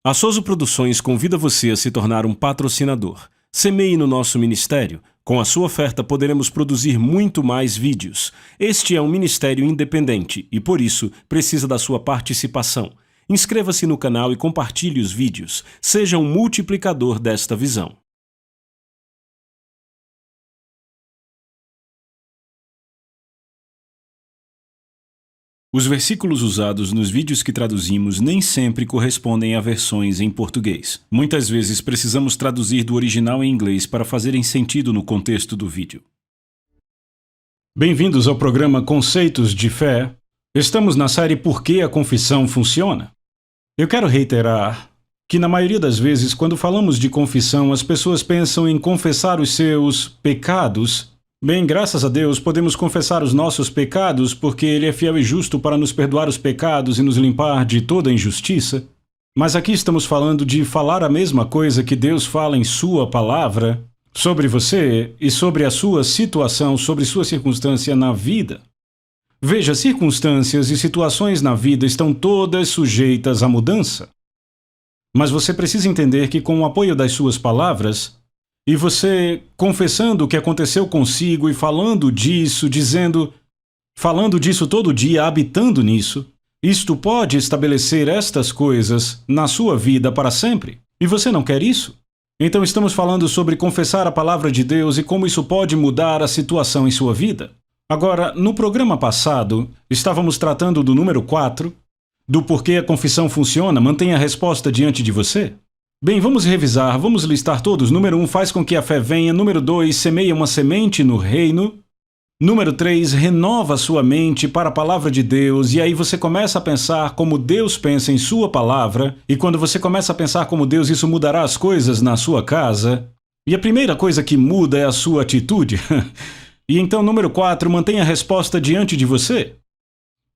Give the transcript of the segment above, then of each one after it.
A Soso Produções convida você a se tornar um patrocinador. Semeie no nosso ministério. Com a sua oferta poderemos produzir muito mais vídeos. Este é um ministério independente e, por isso, precisa da sua participação. Inscreva-se no canal e compartilhe os vídeos. Seja um multiplicador desta visão. Os versículos usados nos vídeos que traduzimos nem sempre correspondem a versões em português. Muitas vezes precisamos traduzir do original em inglês para fazerem sentido no contexto do vídeo. Bem-vindos ao programa Conceitos de Fé. Estamos na série Por que a Confissão Funciona? Eu quero reiterar que na maioria das vezes, quando falamos de confissão, as pessoas pensam em confessar os seus pecados. Bem, graças a Deus, podemos confessar os nossos pecados porque Ele é fiel e justo para nos perdoar os pecados e nos limpar de toda injustiça. Mas aqui estamos falando de falar a mesma coisa que Deus fala em Sua palavra sobre você e sobre a sua situação, sobre sua circunstância na vida. Veja, circunstâncias e situações na vida estão todas sujeitas à mudança. Mas você precisa entender que com o apoio das suas palavras, e você confessando o que aconteceu consigo e falando disso todo dia, habitando nisso, isto pode estabelecer estas coisas na sua vida para sempre. E você não quer isso? Então estamos falando sobre confessar a palavra de Deus e como isso pode mudar a situação em sua vida. Agora, no programa passado, estávamos tratando do número 4, do porquê a confissão funciona, mantenha a resposta diante de você. Bem, vamos revisar, vamos listar todos. Número 1, faz com que a fé venha. Número 2, semeia uma semente no reino. Número 3, renova sua mente para a palavra de Deus. E aí você começa a pensar como Deus pensa em sua palavra. E quando você começa a pensar como Deus, isso mudará as coisas na sua casa. E a primeira coisa que muda é a sua atitude. E então, número 4, mantenha a resposta diante de você.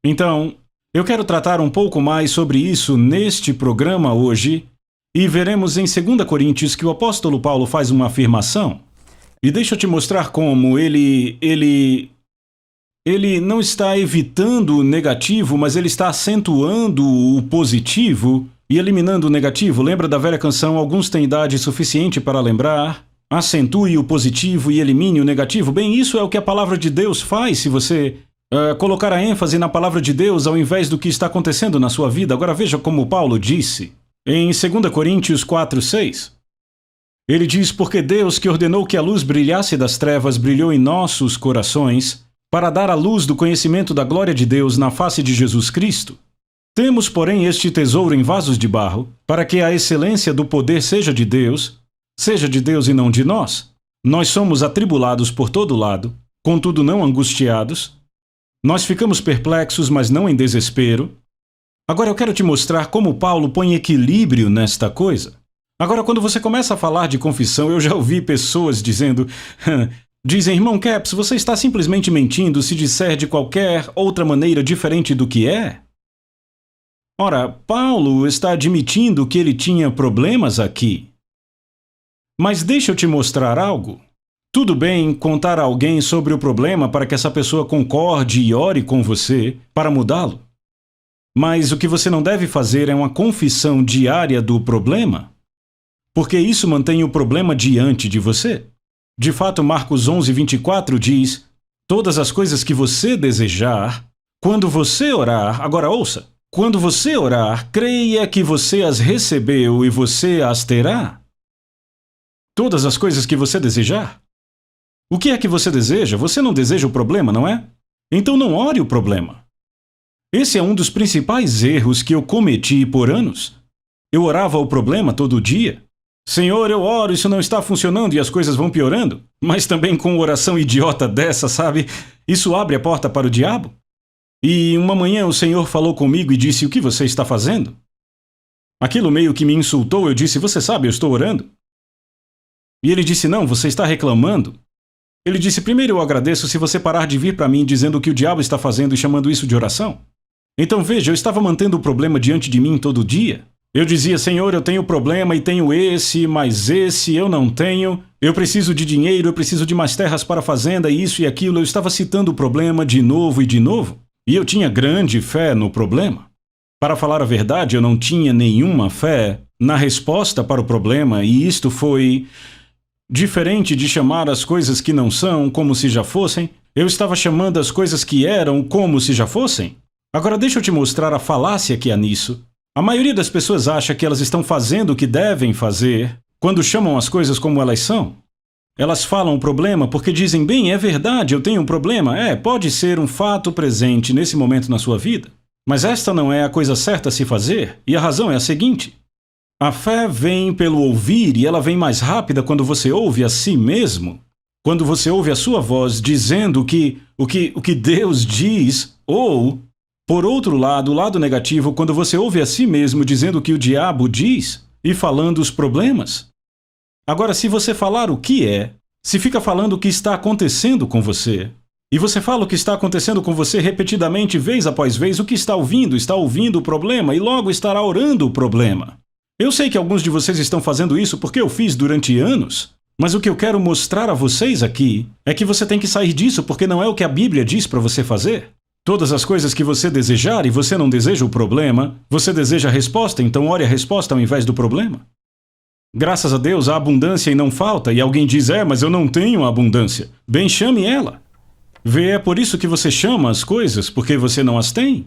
Então, eu quero tratar um pouco mais sobre isso neste programa hoje. E veremos em 2 Coríntios que o apóstolo Paulo faz uma afirmação. E deixa eu te mostrar como ele não está evitando o negativo, mas ele está acentuando o positivo e eliminando o negativo. Lembra da velha canção, alguns têm idade suficiente para lembrar? Acentue o positivo e elimine o negativo. Bem, isso é o que a palavra de Deus faz se você colocar a ênfase na palavra de Deus ao invés do que está acontecendo na sua vida. Agora veja como Paulo disse. Em 2 Coríntios 4:6, ele diz, porque Deus que ordenou que a luz brilhasse das trevas brilhou em nossos corações para dar a luz do conhecimento da glória de Deus na face de Jesus Cristo. Temos, porém, este tesouro em vasos de barro, para que a excelência do poder seja de Deus e não de nós. Nós somos atribulados por todo lado, contudo não angustiados. Nós ficamos perplexos, mas não em desespero. Agora eu quero te mostrar como Paulo põe equilíbrio nesta coisa. Agora, quando você começa a falar de confissão, eu já ouvi pessoas dizendo... Dizem, irmão Caps, você está simplesmente mentindo se disser de qualquer outra maneira diferente do que é? Ora, Paulo está admitindo que ele tinha problemas aqui. Mas deixa eu te mostrar algo. Tudo bem contar a alguém sobre o problema para que essa pessoa concorde e ore com você para mudá-lo. Mas o que você não deve fazer é uma confissão diária do problema, porque isso mantém o problema diante de você. De fato, Marcos 11:24 diz, todas as coisas que você desejar, quando você orar, agora ouça, quando você orar, creia que você as recebeu e você as terá. Todas as coisas que você desejar. O que é que você deseja? Você não deseja o problema, não é? Então não ore o problema. Esse é um dos principais erros que eu cometi por anos. Eu orava o problema todo dia. Senhor, eu oro, isso não está funcionando e as coisas vão piorando. Mas também com oração idiota dessa, sabe? Isso abre a porta para o diabo. E uma manhã o Senhor falou comigo e disse, o que você está fazendo? Aquilo meio que me insultou, eu disse, você sabe, eu estou orando. E ele disse, não, você está reclamando. Ele disse, primeiro eu agradeço se você parar de vir para mim dizendo o que o diabo está fazendo e chamando isso de oração. Então veja, eu estava mantendo o problema diante de mim todo dia. Eu dizia, Senhor, eu tenho problema e tenho esse, mas esse eu não tenho. Eu preciso de dinheiro, eu preciso de mais terras para a fazenda, isso e aquilo. Eu estava citando o problema de novo e de novo. E eu tinha grande fé no problema. Para falar a verdade, eu não tinha nenhuma fé na resposta para o problema, e isto foi diferente de chamar as coisas que não são como se já fossem. Eu estava chamando as coisas que eram como se já fossem. Agora deixa eu te mostrar a falácia que há nisso. A maioria das pessoas acha que elas estão fazendo o que devem fazer quando chamam as coisas como elas são. Elas falam o problema porque dizem, bem, é verdade, eu tenho um problema. Pode ser um fato presente nesse momento na sua vida. Mas esta não é a coisa certa a se fazer, e a razão é a seguinte. A fé vem pelo ouvir e ela vem mais rápida quando você ouve a si mesmo. Quando você ouve a sua voz dizendo o que Deus diz, ou, por outro lado, o lado negativo, quando você ouve a si mesmo dizendo o que o diabo diz e falando os problemas. Agora, se você falar o que se fica falando o que está acontecendo com você, e você fala o que está acontecendo com você repetidamente, vez após vez, o que está ouvindo o problema e logo estará orando o problema. Eu sei que alguns de vocês estão fazendo isso porque eu fiz durante anos, mas o que eu quero mostrar a vocês aqui é que você tem que sair disso porque não é o que a Bíblia diz para você fazer. Todas as coisas que você desejar e você não deseja o problema, você deseja a resposta, então ore a resposta ao invés do problema. Graças a Deus há abundância e não falta, e alguém diz, mas eu não tenho abundância. Bem, chame ela. É por isso que você chama as coisas, porque você não as tem.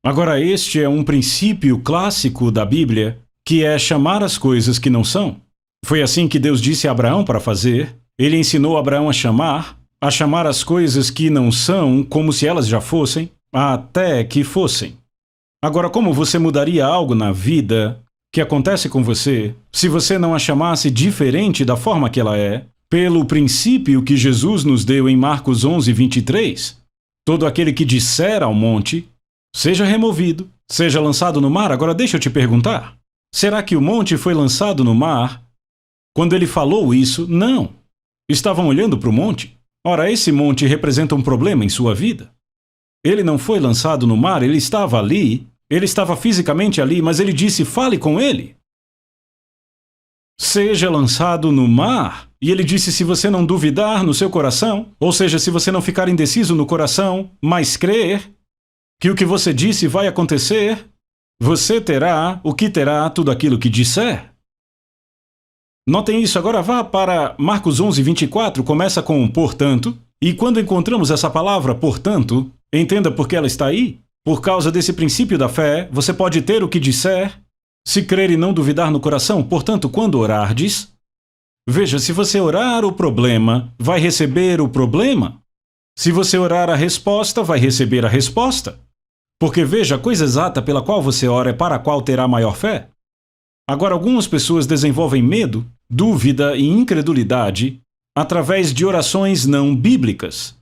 Agora, este é um princípio clássico da Bíblia, que é chamar as coisas que não são. Foi assim que Deus disse a Abraão para fazer. Ele ensinou Abraão a chamar as coisas que não são como se elas já fossem, até que fossem. Agora, como você mudaria algo na vida que acontece com você se você não a chamasse diferente da forma que ela é, pelo princípio que Jesus nos deu em Marcos 11:23? Todo aquele que disser ao monte, seja removido, seja lançado no mar. Agora deixa eu te perguntar, será que o monte foi lançado no mar? Quando ele falou isso, não. Estavam olhando para o monte. Ora, esse monte representa um problema em sua vida. Ele não foi lançado no mar, ele estava ali, ele estava fisicamente ali, mas ele disse, fale com ele. Seja lançado no mar. E ele disse, se você não duvidar no seu coração, ou seja, se você não ficar indeciso no coração, mas crer que o que você disse vai acontecer, você terá tudo aquilo que disser. Notem isso, agora vá para Marcos 11:24, começa com portanto, e quando encontramos essa palavra portanto, entenda por que ela está aí. Por causa desse princípio da fé, você pode ter o que disser, se crer e não duvidar no coração. Portanto, quando orardes, veja, se você orar o problema, vai receber o problema. Se você orar a resposta, vai receber a resposta. Porque veja, a coisa exata pela qual você ora é para a qual terá maior fé. Agora, algumas pessoas desenvolvem medo, dúvida e incredulidade através de orações não bíblicas.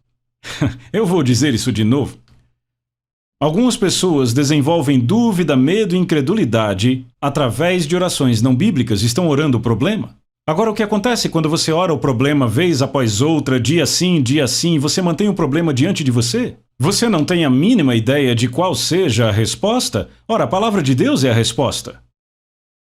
Eu vou dizer isso de novo. Algumas pessoas desenvolvem dúvida, medo e incredulidade através de orações não bíblicas, estão orando o problema. Agora, o que acontece quando você ora o problema vez após outra, dia sim, você mantém o problema diante de você? Você não tem a mínima ideia de qual seja a resposta? Ora, a palavra de Deus é a resposta.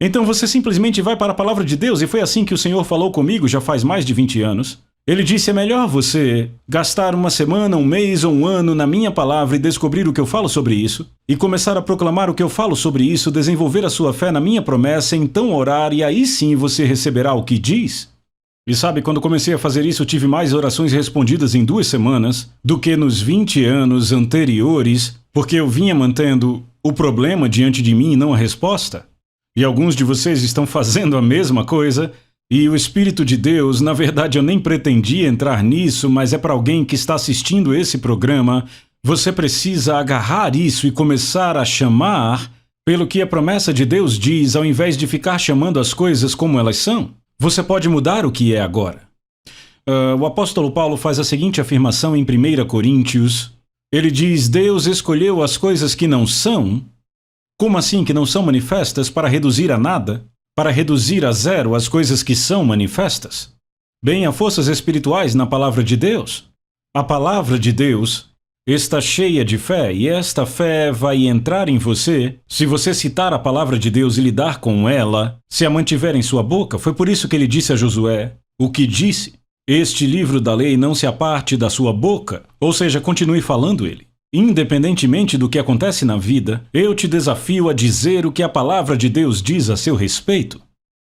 Então você simplesmente vai para a palavra de Deus, e foi assim que o Senhor falou comigo já faz mais de 20 anos. Ele disse, é melhor você gastar uma semana, um mês ou um ano na minha palavra e descobrir o que eu falo sobre isso, e começar a proclamar o que eu falo sobre isso, desenvolver a sua fé na minha promessa, então orar, e aí sim você receberá o que diz. E sabe, quando comecei a fazer isso, eu tive mais orações respondidas em 2 semanas do que nos 20 anos anteriores, porque eu vinha mantendo o problema diante de mim e não a resposta. E alguns de vocês estão fazendo a mesma coisa, e o Espírito de Deus, na verdade eu nem pretendia entrar nisso, mas é para alguém que está assistindo esse programa, você precisa agarrar isso e começar a chamar pelo que a promessa de Deus diz, ao invés de ficar chamando as coisas como elas são. Você pode mudar o que é agora. O apóstolo Paulo faz a seguinte afirmação em 1 Coríntios. Ele diz, Deus escolheu as coisas que não são. Como assim que não são manifestas para reduzir a nada? Para reduzir a zero as coisas que são manifestas? Bem, há forças espirituais na palavra de Deus. A palavra de Deus está cheia de fé, e esta fé vai entrar em você se você citar a palavra de Deus e lidar com ela, se a mantiver em sua boca. Foi por isso que ele disse a Josué o que disse: este livro da lei não se aparte da sua boca, ou seja, continue falando ele. Independentemente do que acontece na vida, eu te desafio a dizer o que a palavra de Deus diz a seu respeito.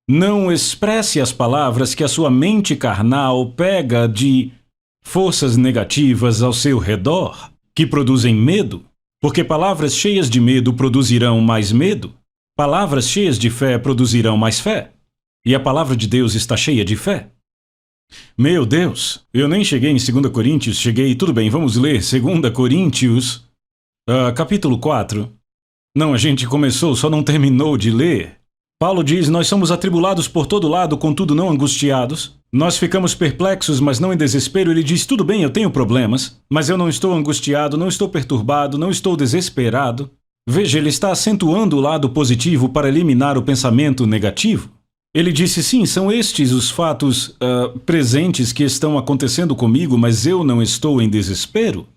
Não expresse as palavras que a sua mente carnal pega de forças negativas ao seu redor, que produzem medo, porque palavras cheias de medo produzirão mais medo, palavras cheias de fé produzirão mais fé, e a palavra de Deus está cheia de fé. Meu Deus, eu nem cheguei em 2 Coríntios, tudo bem, vamos ler 2 Coríntios, capítulo 4. Não, a gente começou, só não terminou de ler. Paulo diz: nós somos atribulados por todo lado, contudo não angustiados. Nós ficamos perplexos, mas não em desespero. Ele diz: tudo bem, eu tenho problemas, mas eu não estou angustiado, não estou perturbado, não estou desesperado. Veja, ele está acentuando o lado positivo para eliminar o pensamento negativo. Ele disse: sim, são estes os fatos presentes que estão acontecendo comigo, mas eu não estou em desespero.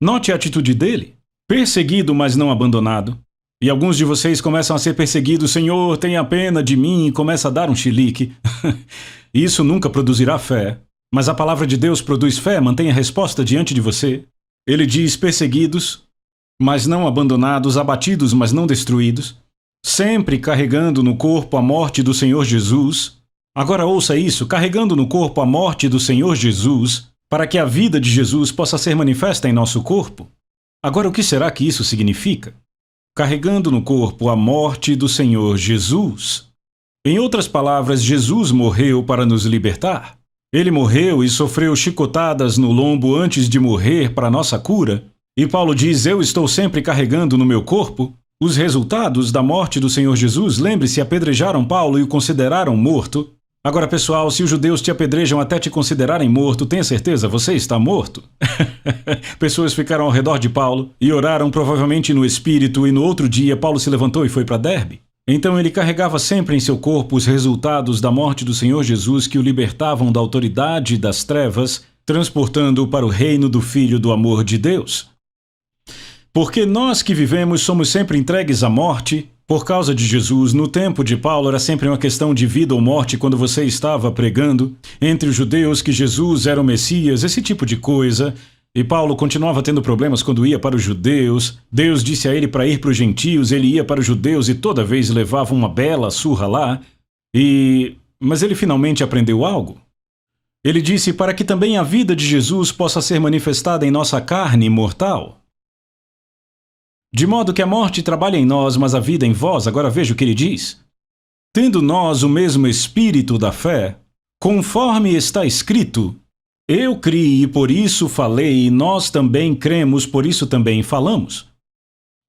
Note a atitude dele: perseguido, mas não abandonado. E alguns de vocês começam a ser perseguidos: Senhor, tenha pena de mim, e começa a dar um chilique. Isso nunca produzirá fé. Mas a palavra de Deus produz fé, mantenha a resposta diante de você. Ele diz: perseguidos, mas não abandonados, abatidos, mas não destruídos, sempre carregando no corpo a morte do Senhor Jesus. Agora ouça isso: carregando no corpo a morte do Senhor Jesus, para que a vida de Jesus possa ser manifesta em nosso corpo. Agora, o que será que isso significa? Carregando no corpo a morte do Senhor Jesus. Em outras palavras, Jesus morreu para nos libertar. Ele morreu e sofreu chicotadas no lombo antes de morrer para nossa cura. E Paulo diz: eu estou sempre carregando no meu corpo os resultados da morte do Senhor Jesus. Lembre-se, apedrejaram Paulo e o consideraram morto. Agora, pessoal, se os judeus te apedrejam até te considerarem morto, tenha certeza, você está morto. Pessoas ficaram ao redor de Paulo e oraram provavelmente no espírito, e no outro dia Paulo se levantou e foi para Derbe. Então ele carregava sempre em seu corpo os resultados da morte do Senhor Jesus, que o libertavam da autoridade das trevas, transportando-o para o reino do Filho do amor de Deus. Porque nós que vivemos somos sempre entregues à morte por causa de Jesus. No tempo de Paulo era sempre uma questão de vida ou morte quando você estava pregando entre os judeus que Jesus era o Messias, esse tipo de coisa. E Paulo continuava tendo problemas quando ia para os judeus. Deus disse a ele para ir para os gentios, ele ia para os judeus e toda vez levava uma bela surra lá. Mas ele finalmente aprendeu algo. Ele disse: para que também a vida de Jesus possa ser manifestada em nossa carne mortal. De modo que a morte trabalha em nós, mas a vida em vós. Agora veja o que ele diz: tendo nós o mesmo espírito da fé, conforme está escrito: eu criei e por isso falei, e nós também cremos, por isso também falamos.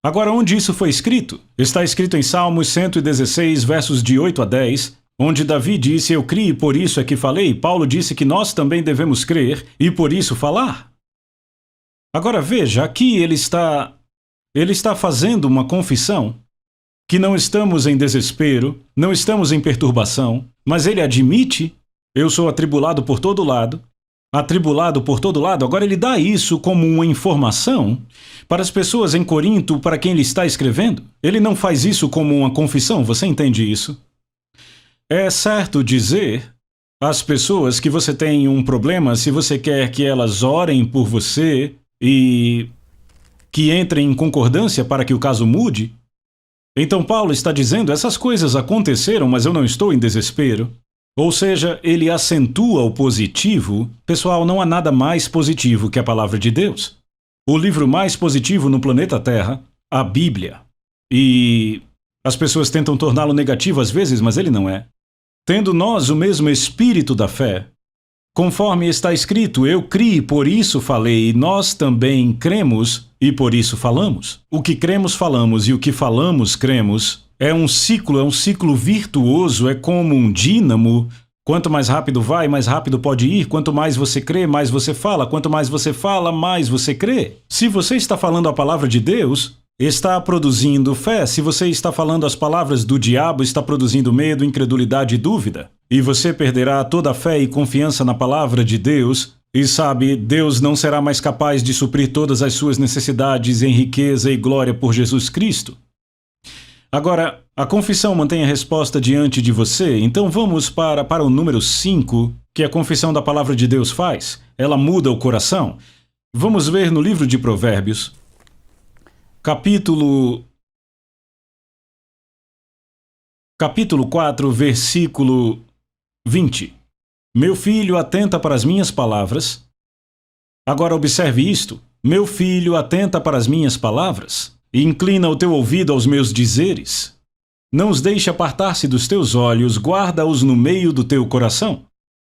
Agora, onde isso foi escrito? Está escrito em Salmos 116, versos de 8 a 10, onde Davi disse: eu criei e por isso é que falei. Paulo disse que nós também devemos crer e por isso falar. Agora veja, aqui ele está fazendo uma confissão que não estamos em desespero, não estamos em perturbação, mas ele admite: eu sou atribulado por todo lado. Atribulado por todo lado. Agora ele dá isso como uma informação para as pessoas em Corinto, para quem ele está escrevendo. Ele não faz isso como uma confissão, você entende isso? É certo dizer às pessoas que você tem um problema, se você quer que elas orem por você e que entrem em concordância para que o caso mude. Então Paulo está dizendo: essas coisas aconteceram, mas eu não estou em desespero. Ou seja, ele acentua o positivo. Pessoal, não há nada mais positivo que a palavra de Deus. O livro mais positivo no planeta Terra, a Bíblia. E as pessoas tentam torná-lo negativo às vezes, mas ele não é. Tendo nós o mesmo espírito da fé, conforme está escrito: eu criei, por isso falei, e nós também cremos e por isso falamos. O que cremos, falamos, e o que falamos, cremos. É um ciclo virtuoso, é como um dínamo. Quanto mais rápido vai, mais rápido pode ir. Quanto mais você crê, mais você fala. Quanto mais você fala, mais você crê. Se você está falando a palavra de Deus, está produzindo fé. Se você está falando as palavras do diabo, está produzindo medo, incredulidade e dúvida. E você perderá toda a fé e confiança na palavra de Deus E sabe, Deus não será mais capaz de suprir todas as suas necessidades em riqueza e glória por Jesus Cristo. Agora, a confissão mantém a resposta diante de você, então vamos para o número 5, que a confissão da palavra de Deus faz. Ela muda o coração. Vamos ver no livro de Provérbios, capítulo 4, versículo 20. Meu filho, atenta para as minhas palavras. Agora observe isto. Meu filho, atenta para as minhas palavras, e inclina o teu ouvido aos meus dizeres. Não os deixe apartar-se dos teus olhos, guarda-os no meio do teu coração.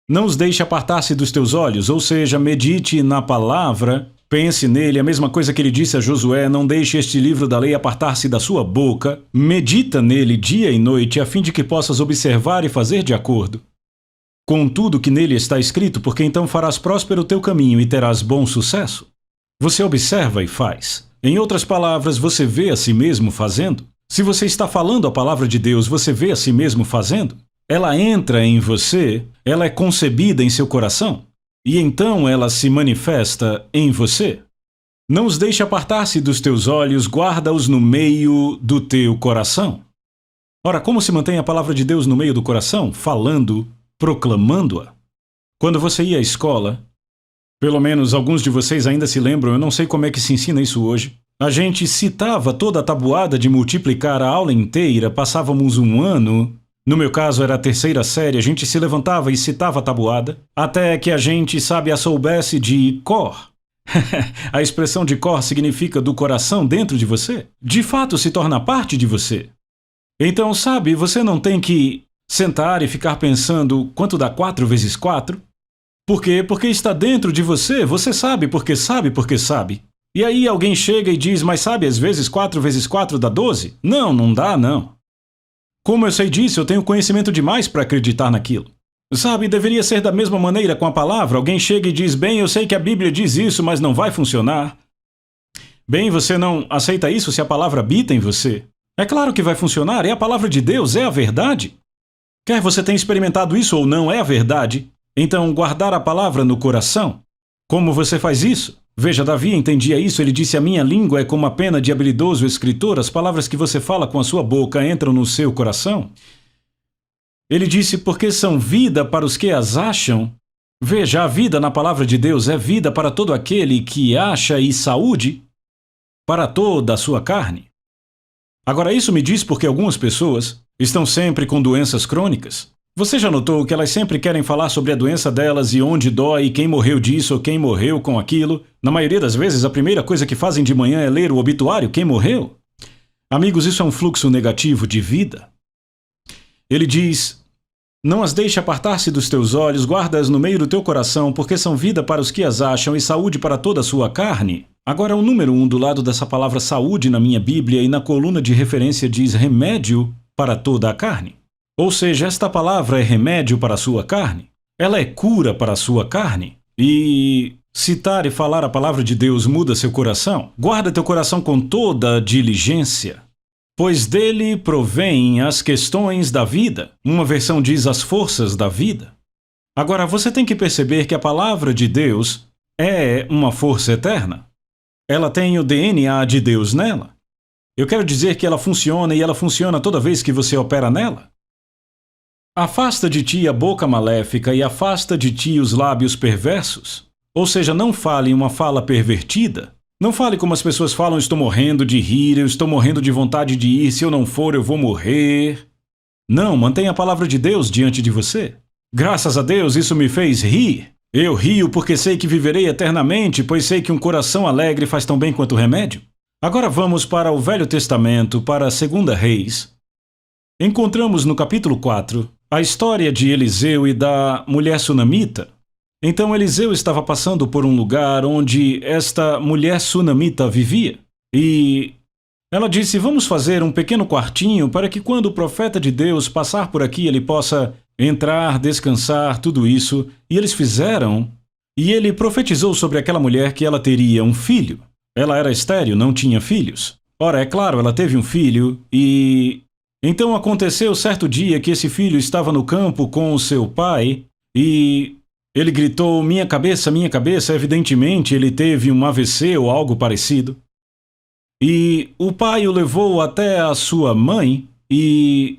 Não os deixe apartar-se dos teus olhos, ou seja, medite na palavra, pense nele, a mesma coisa que ele disse a Josué, não deixe este livro da lei apartar-se da sua boca, medita nele dia e noite, a fim de que possas observar e fazer de acordo com tudo que nele está escrito, porque então farás próspero o teu caminho e terás bom sucesso. Você observa e faz. Em outras palavras, você vê a si mesmo fazendo. Se você está falando a palavra de Deus, você vê a si mesmo fazendo. Ela entra em você, ela é concebida em seu coração, e então ela se manifesta em você. Não os deixe apartar-se dos teus olhos, guarda-os no meio do teu coração. Ora, como se mantém a palavra de Deus no meio do coração? Falando, proclamando-a. Quando você ia à escola, pelo menos alguns de vocês ainda se lembram, eu não sei como é que se ensina isso hoje, a gente citava toda a tabuada de multiplicar a aula inteira, passávamos um ano, no meu caso era a terceira série, a gente se levantava e citava a tabuada, até que a gente, sabe, a soubesse de cor. A expressão de cor significa do coração dentro de você. De fato se torna parte de você. Então, sabe, você não tem que sentar e ficar pensando quanto dá 4 vezes 4? Por quê? Porque está dentro de você, você sabe porque sabe porque sabe. E aí alguém chega e diz, mas sabe, às vezes 4 vezes 4 dá 12? Não, não dá, não. Como eu sei disso, eu tenho conhecimento demais para acreditar naquilo. Sabe, deveria ser da mesma maneira com a palavra. Alguém chega e diz, bem, eu sei que a Bíblia diz isso, mas não vai funcionar. Bem, você não aceita isso se a palavra habita em você? É claro que vai funcionar, é a palavra de Deus, é a verdade. Quer você tenha experimentado isso ou não, é a verdade. Então, guardar a palavra no coração. Como você faz isso? Veja, Davi entendia isso, ele disse, a minha língua é como a pena de habilidoso escritor, as palavras que você fala com a sua boca entram no seu coração. Ele disse, porque são vida para os que as acham. Veja, a vida na palavra de Deus é vida para todo aquele que acha e saúde para toda a sua carne. Agora, isso me diz porque algumas pessoas estão sempre com doenças crônicas. Você já notou que elas sempre querem falar sobre a doença delas e onde dói, quem morreu disso ou quem morreu com aquilo? Na maioria das vezes, a primeira coisa que fazem de manhã é ler o obituário, quem morreu? Amigos, isso é um fluxo negativo de vida. Ele diz, não as deixe apartar-se dos teus olhos, guarda-as no meio do teu coração, porque são vida para os que as acham e saúde para toda a sua carne. Agora, o número 1 do lado dessa palavra saúde na minha Bíblia e na coluna de referência diz remédio para toda a carne. Ou seja, esta palavra é remédio para a sua carne. Ela é cura para a sua carne. E citar e falar a palavra de Deus muda seu coração. Guarda teu coração com toda diligência, pois dele provém as questões da vida. Uma versão diz as forças da vida. Agora, você tem que perceber que a palavra de Deus é uma força eterna. Ela tem o DNA de Deus nela. Eu quero dizer que ela funciona e ela funciona toda vez que você opera nela. Afasta de ti a boca maléfica e afasta de ti os lábios perversos. Ou seja, não fale uma fala pervertida. Não fale como as pessoas falam, estou morrendo de rir, eu estou morrendo de vontade de ir, se eu não for eu vou morrer. Não, mantenha a palavra de Deus diante de você. Graças a Deus isso me fez rir. Eu rio porque sei que viverei eternamente, pois sei que um coração alegre faz tão bem quanto o remédio. Agora vamos para o Velho Testamento, para 2 Reis. Encontramos no capítulo 4 a história de Eliseu e da mulher sunamita. Então Eliseu estava passando por um lugar onde esta mulher sunamita vivia. E ela disse, vamos fazer um pequeno quartinho para que quando o profeta de Deus passar por aqui ele possa entrar, descansar, tudo isso. E eles fizeram. E ele profetizou sobre aquela mulher que ela teria um filho. Ela era estéril, não tinha filhos. Ora, é claro, ela teve um filho e... Então aconteceu certo dia que esse filho estava no campo com o seu pai e Ele gritou, minha cabeça, evidentemente ele teve um AVC ou algo parecido. E o pai o levou até a sua mãe e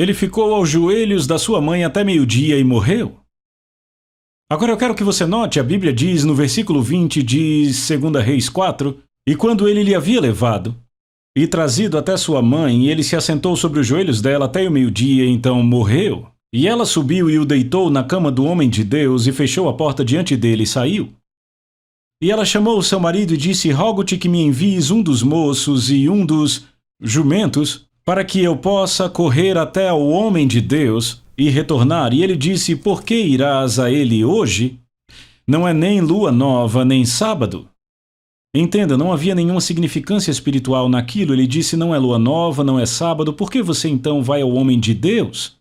ele ficou aos joelhos da sua mãe até meio-dia e morreu. Agora eu quero que você note, a Bíblia diz no versículo 20 de 2 Reis 4, e quando ele lhe havia levado e trazido até sua mãe, ele se assentou sobre os joelhos dela até o meio-dia, então morreu. E ela subiu e o deitou na cama do homem de Deus e fechou a porta diante dele e saiu. E ela chamou o seu marido e disse, rogo-te que me envies um dos moços e um dos jumentos, para que eu possa correr até ao homem de Deus e retornar. E ele disse, por que irás a ele hoje? Não é nem lua nova, nem sábado. Entenda, não havia nenhuma significância espiritual naquilo. Ele disse, não é lua nova, não é sábado, por que você então vai ao homem de Deus?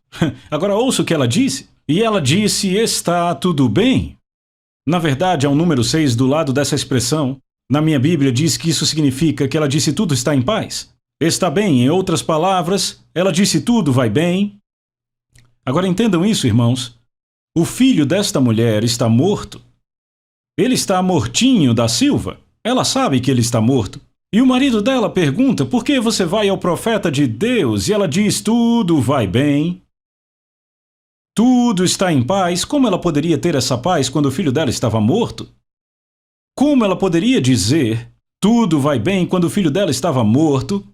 Agora ouça o que ela disse. E ela disse, está tudo bem. Na verdade, há um número 6 do lado dessa expressão. Na minha Bíblia diz que isso significa que ela disse tudo está em paz. Está bem, em outras palavras, ela disse tudo vai bem. Agora entendam isso, irmãos. O filho desta mulher está morto. Ele está mortinho da Silva. Ela sabe que ele está morto. E o marido dela pergunta, por que você vai ao profeta de Deus? E ela diz, tudo vai bem. Tudo está em paz. Como ela poderia ter essa paz quando o filho dela estava morto? Como ela poderia dizer, tudo vai bem quando o filho dela estava morto?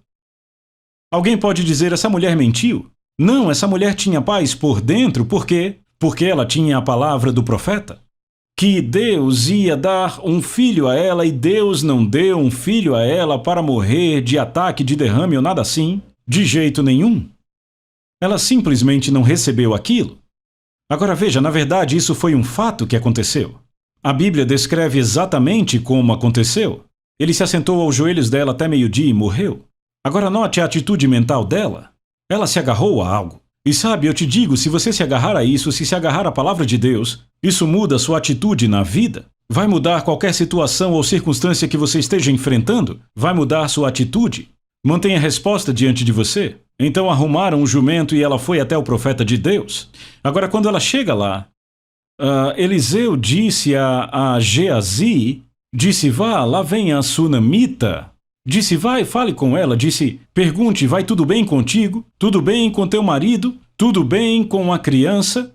Alguém pode dizer, essa mulher mentiu? Não, essa mulher tinha paz por dentro. Por quê? Porque ela tinha a palavra do profeta. Que Deus ia dar um filho a ela e Deus não deu um filho a ela para morrer de ataque, de derrame ou nada assim. De jeito nenhum. Ela simplesmente não recebeu aquilo. Agora veja, na verdade isso foi um fato que aconteceu. A Bíblia descreve exatamente como aconteceu. Ele se assentou aos joelhos dela até meio-dia e morreu. Agora note a atitude mental dela. Ela se agarrou a algo. E sabe, eu te digo, se você se agarrar a isso, se agarrar à palavra de Deus, isso muda a sua atitude na vida. Vai mudar qualquer situação ou circunstância que você esteja enfrentando. Vai mudar sua atitude. Mantenha a resposta diante de você. Então arrumaram um jumento e ela foi até o profeta de Deus. Agora, quando ela chega lá, Eliseu disse a Geazi, disse, vá, lá vem a sunamita. Disse, vai, fale com ela. Disse, pergunte, vai tudo bem contigo? Tudo bem com teu marido? Tudo bem com a criança?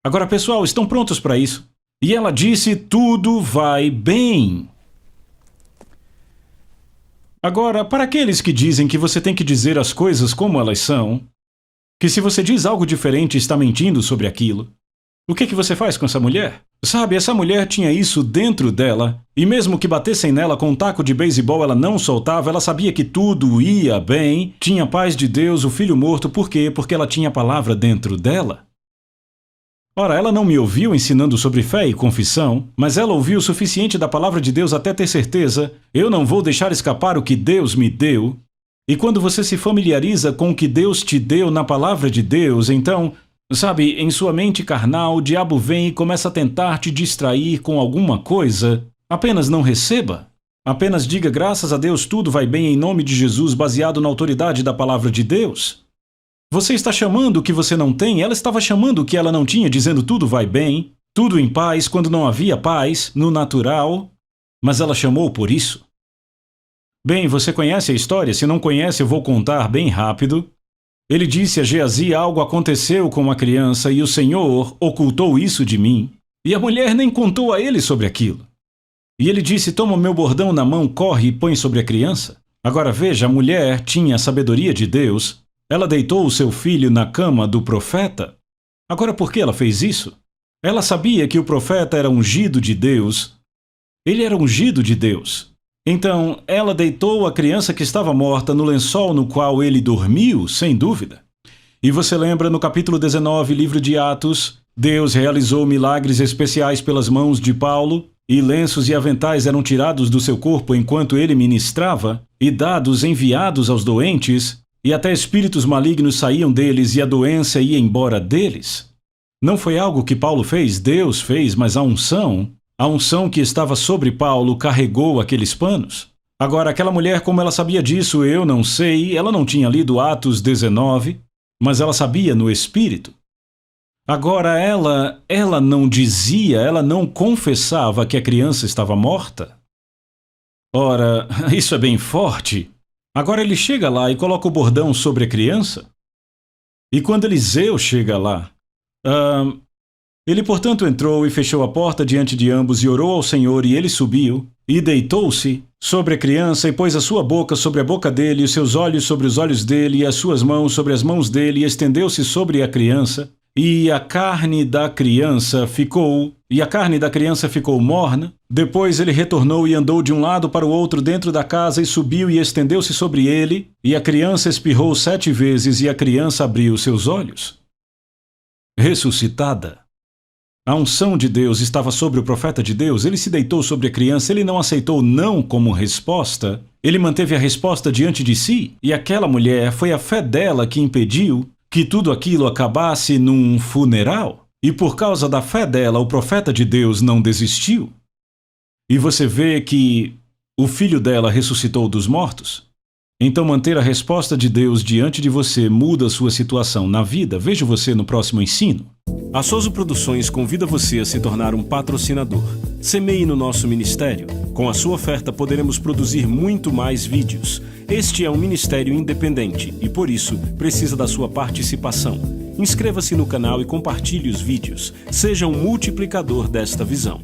Agora, pessoal, estão prontos para isso? E ela disse, tudo vai bem. Agora, para aqueles que dizem que você tem que dizer as coisas como elas são, que se você diz algo diferente está mentindo sobre aquilo, o que você faz com essa mulher? Sabe, essa mulher tinha isso dentro dela, e mesmo que batessem nela com um taco de beisebol, ela não soltava, ela sabia que tudo ia bem, tinha paz de Deus, o filho morto, por quê? Porque ela tinha a palavra dentro dela. Ora, ela não me ouviu ensinando sobre fé e confissão, mas ela ouviu o suficiente da palavra de Deus até ter certeza, eu não vou deixar escapar o que Deus me deu. E quando você se familiariza com o que Deus te deu na palavra de Deus, então, sabe, em sua mente carnal, o diabo vem e começa a tentar te distrair com alguma coisa. Apenas não receba. Apenas diga graças a Deus, tudo vai bem em nome de Jesus, baseado na autoridade da palavra de Deus. Você está chamando o que você não tem, ela estava chamando o que ela não tinha, dizendo tudo vai bem, tudo em paz, quando não havia paz, no natural, mas ela chamou por isso. Bem, você conhece a história? Se não conhece, eu vou contar bem rápido. Ele disse a Geazi, algo aconteceu com a criança e o Senhor ocultou isso de mim. E a mulher nem contou a ele sobre aquilo. E ele disse, toma o meu bordão na mão, corre e põe sobre a criança. Agora veja, a mulher tinha a sabedoria de Deus. Ela deitou o seu filho na cama do profeta. Agora, por que ela fez isso? Ela sabia que o profeta era ungido de Deus. Ele era ungido de Deus. Então, ela deitou a criança que estava morta no lençol no qual ele dormiu, sem dúvida. E você lembra no capítulo 19, livro de Atos, Deus realizou milagres especiais pelas mãos de Paulo, e lenços e aventais eram tirados do seu corpo enquanto ele ministrava, e dados enviados aos doentes, e até espíritos malignos saíam deles e a doença ia embora deles. Não foi algo que Paulo fez, Deus fez, mas a unção que estava sobre Paulo carregou aqueles panos. Agora, aquela mulher, como ela sabia disso, eu não sei, ela não tinha lido Atos 19, mas ela sabia no Espírito. Agora ela não dizia, ela não confessava que a criança estava morta? Ora, isso é bem forte. Agora ele chega lá e coloca o bordão sobre a criança. E quando Eliseu chega lá, ele, portanto, entrou e fechou a porta diante de ambos e orou ao Senhor, e ele subiu e deitou-se sobre a criança e pôs a sua boca sobre a boca dele, e os seus olhos sobre os olhos dele, e as suas mãos sobre as mãos dele, e estendeu-se sobre a criança, e a carne da criança ficou morna. Depois ele retornou e andou de um lado para o outro dentro da casa, e subiu e estendeu-se sobre ele, e a criança espirrou 7 vezes, e a criança abriu seus olhos. Ressuscitada. A unção de Deus estava sobre o profeta de Deus, ele se deitou sobre a criança, ele não aceitou não como resposta, ele manteve a resposta diante de si, e aquela mulher, foi a fé dela que impediu que tudo aquilo acabasse num funeral. E por causa da fé dela, o profeta de Deus não desistiu. E você vê que o filho dela ressuscitou dos mortos. Então manter a resposta de Deus diante de você muda a sua situação na vida. Vejo você no próximo ensino. A Soso Produções convida você a se tornar um patrocinador. Semeie no nosso ministério. Com a sua oferta poderemos produzir muito mais vídeos. Este é um ministério independente e, por isso, precisa da sua participação. Inscreva-se no canal e compartilhe os vídeos. Seja um multiplicador desta visão.